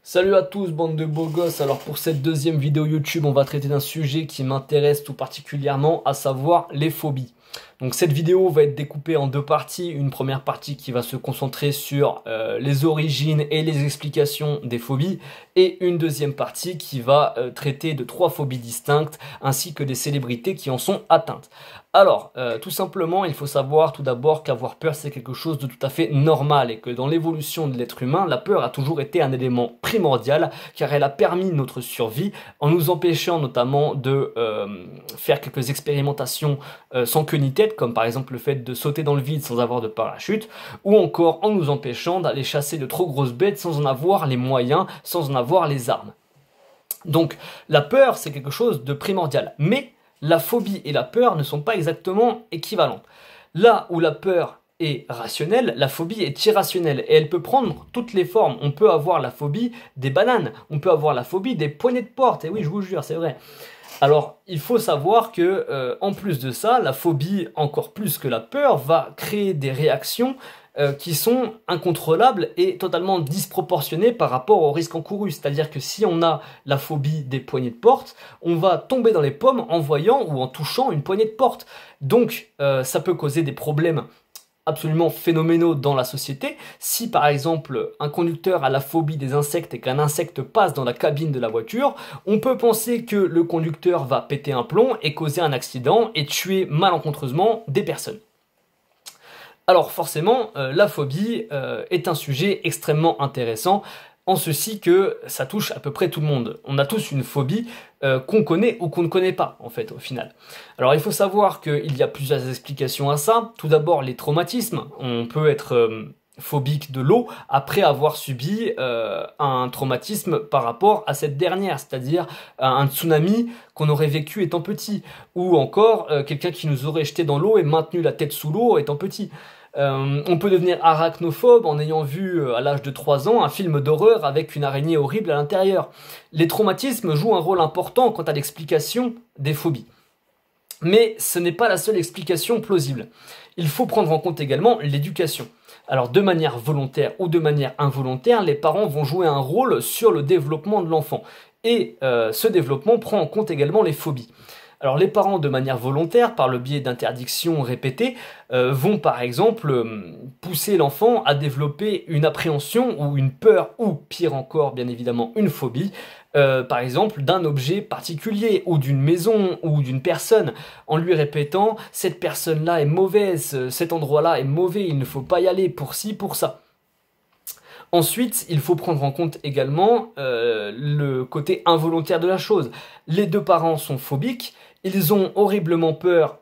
Salut à tous, bande de beaux gosses. Alors pour cette deuxième vidéo YouTube, on va traiter d'un sujet qui m'intéresse tout particulièrement, à savoir les phobies. Donc cette vidéo va être découpée en deux parties. Une première partie qui va se concentrer sur les origines et les explications des phobies. Et une deuxième partie qui va traiter de 3 phobies distinctes ainsi que des célébrités qui en sont atteintes. Alors, tout simplement, il faut savoir tout d'abord qu'avoir peur, c'est quelque chose de tout à fait normal et que dans l'évolution de l'être humain, la peur a toujours été un élément primordial car elle a permis notre survie en nous empêchant notamment de faire quelques expérimentations sans queue ni tête, comme par exemple le fait de sauter dans le vide sans avoir de parachute, ou encore en nous empêchant d'aller chasser de trop grosses bêtes sans en avoir les moyens, sans en avoir les armes. Donc, la peur, c'est quelque chose de primordial, mais la phobie et la peur ne sont pas exactement équivalentes. Là où la peur est rationnelle, la phobie est irrationnelle et elle peut prendre toutes les formes. On peut avoir la phobie des bananes, on peut avoir la phobie des poignées de porte, et oui, je vous jure, c'est vrai. Alors, il faut savoir que, en plus de ça, la phobie, encore plus que la peur, va créer des réactions qui sont incontrôlables et totalement disproportionnées par rapport au risque encouru. C'est-à-dire que si on a la phobie des poignées de porte, on va tomber dans les pommes en voyant ou en touchant une poignée de porte. Donc, ça peut causer des problèmes absolument phénoménaux dans la société. Si par exemple un conducteur a la phobie des insectes et qu'un insecte passe dans la cabine de la voiture, on peut penser que le conducteur va péter un plomb et causer un accident et tuer malencontreusement des personnes. Alors forcément, la phobie est un sujet extrêmement intéressant, en ceci que ça touche à peu près tout le monde. On a tous une phobie qu'on connaît ou qu'on ne connaît pas, en fait, au final. Alors il faut savoir qu'il y a plusieurs explications à ça. Tout d'abord, les traumatismes. On peut être phobique de l'eau après avoir subi un traumatisme par rapport à cette dernière, c'est-à-dire un tsunami qu'on aurait vécu étant petit, ou encore quelqu'un qui nous aurait jeté dans l'eau et maintenu la tête sous l'eau étant petit. On peut devenir arachnophobe en ayant vu à l'âge de 3 ans un film d'horreur avec une araignée horrible à l'intérieur. Les traumatismes jouent un rôle important quant à l'explication des phobies. Mais ce n'est pas la seule explication plausible. Il faut prendre en compte également l'éducation. Alors de manière volontaire ou de manière involontaire, les parents vont jouer un rôle sur le développement de l'enfant. Et ce développement prend en compte également les phobies. Alors les parents, de manière volontaire, par le biais d'interdictions répétées, vont par exemple pousser l'enfant à développer une appréhension ou une peur, ou pire encore, bien évidemment, une phobie, par exemple d'un objet particulier, ou d'une maison, ou d'une personne, en lui répétant « cette personne-là est mauvaise, cet endroit-là est mauvais, il ne faut pas y aller pour ci, pour ça ». Ensuite, il faut prendre en compte également le côté involontaire de la chose. Les deux parents sont phobiques, ils ont horriblement peur,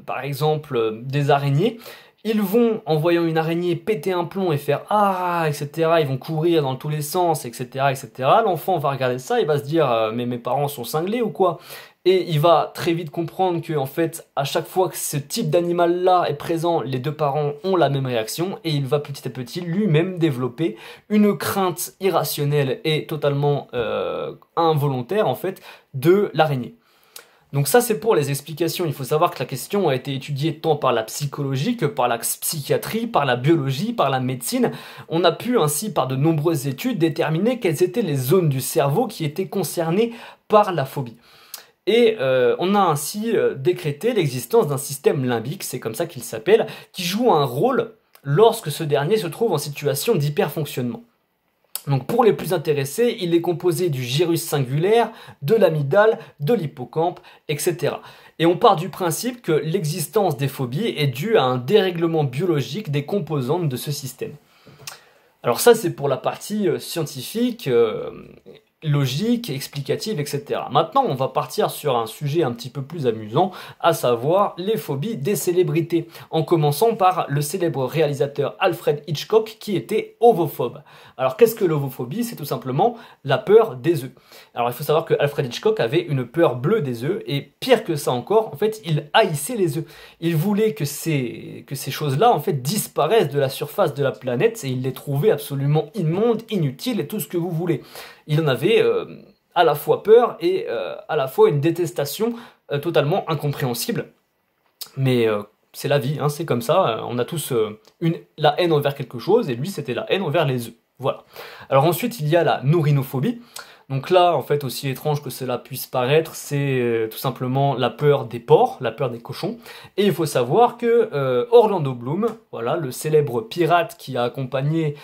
par exemple, des araignées. Ils vont, en voyant une araignée, péter un plomb et faire « Ah !» etc. Ils vont courir dans tous les sens, etc. etc. L'enfant va regarder ça, il va se dire « Mais mes parents sont cinglés ou quoi ?» Et il va très vite comprendre que, en fait, à chaque fois que ce type d'animal-là est présent, les deux parents ont la même réaction et il va petit à petit lui-même développer une crainte irrationnelle et totalement involontaire, en fait, de l'araignée. Donc ça, c'est pour les explications. Il faut savoir que la question a été étudiée tant par la psychologie que par la psychiatrie, par la biologie, par la médecine. On a pu ainsi, par de nombreuses études, déterminer quelles étaient les zones du cerveau qui étaient concernées par la phobie. Et on a ainsi décrété l'existence d'un système limbique, c'est comme ça qu'il s'appelle, qui joue un rôle lorsque ce dernier se trouve en situation d'hyperfonctionnement. Donc pour les plus intéressés, il est composé du gyrus singulaire, de l'amygdale, de l'hippocampe, etc. Et on part du principe que l'existence des phobies est due à un dérèglement biologique des composantes de ce système. Alors ça, c'est pour la partie scientifique, logique, explicative, etc. Maintenant, on va partir sur un sujet un petit peu plus amusant, à savoir les phobies des célébrités, en commençant par le célèbre réalisateur Alfred Hitchcock qui était ovophobe. Alors qu'est-ce que l'ovophobie? C'est tout simplement la peur des œufs. Alors il faut savoir que Alfred Hitchcock avait une peur bleue des œufs, et pire que ça encore, en fait, il haïssait les œufs. Il voulait que ces choses-là, en fait, disparaissent de la surface de la planète, et il les trouvait absolument immondes, inutiles, et tout ce que vous voulez. Il en avait à la fois peur et à la fois une détestation totalement incompréhensible. Mais c'est la vie, hein, c'est comme ça. On a tous la haine envers quelque chose, et lui, c'était la haine envers les œufs. Voilà. Alors ensuite, il y a la nourrinophobie. Donc là, en fait, aussi étrange que cela puisse paraître, c'est tout simplement la peur des porcs, la peur des cochons. Et il faut savoir que Orlando Bloom, voilà, le célèbre pirate qui a accompagné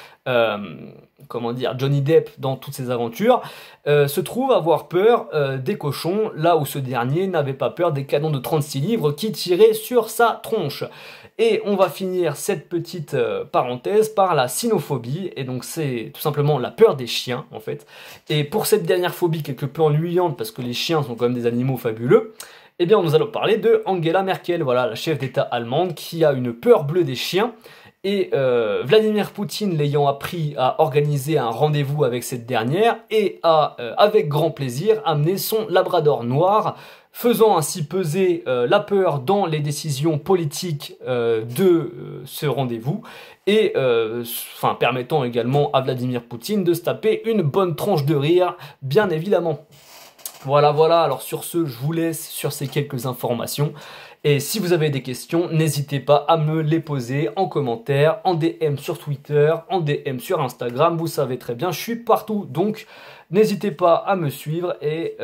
comment dire, Johnny Depp dans toutes ses aventures, se trouve avoir peur des cochons, là où ce dernier n'avait pas peur des canons de 36 livres qui tiraient sur sa tronche. Et on va finir cette petite parenthèse par la cynophobie, et donc c'est tout simplement la peur des chiens en fait. Et pour cette dernière phobie quelque peu ennuyante, parce que les chiens sont quand même des animaux fabuleux, eh bien nous allons parler de Angela Merkel, voilà, la chef d'État allemande qui a une peur bleue des chiens. Et Vladimir Poutine l'ayant appris à organiser un rendez-vous avec cette dernière et a, avec grand plaisir, amené son labrador noir, faisant ainsi peser la peur dans les décisions politiques de ce rendez-vous et permettant également à Vladimir Poutine de se taper une bonne tranche de rire, bien évidemment. Voilà, voilà, alors sur ce, je vous laisse sur ces quelques informations. Et si vous avez des questions, n'hésitez pas à me les poser en commentaire, en DM sur Twitter, en DM sur Instagram. Vous savez très bien, je suis partout. Donc, n'hésitez pas à me suivre. Et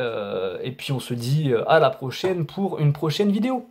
puis, on se dit à la prochaine pour une prochaine vidéo.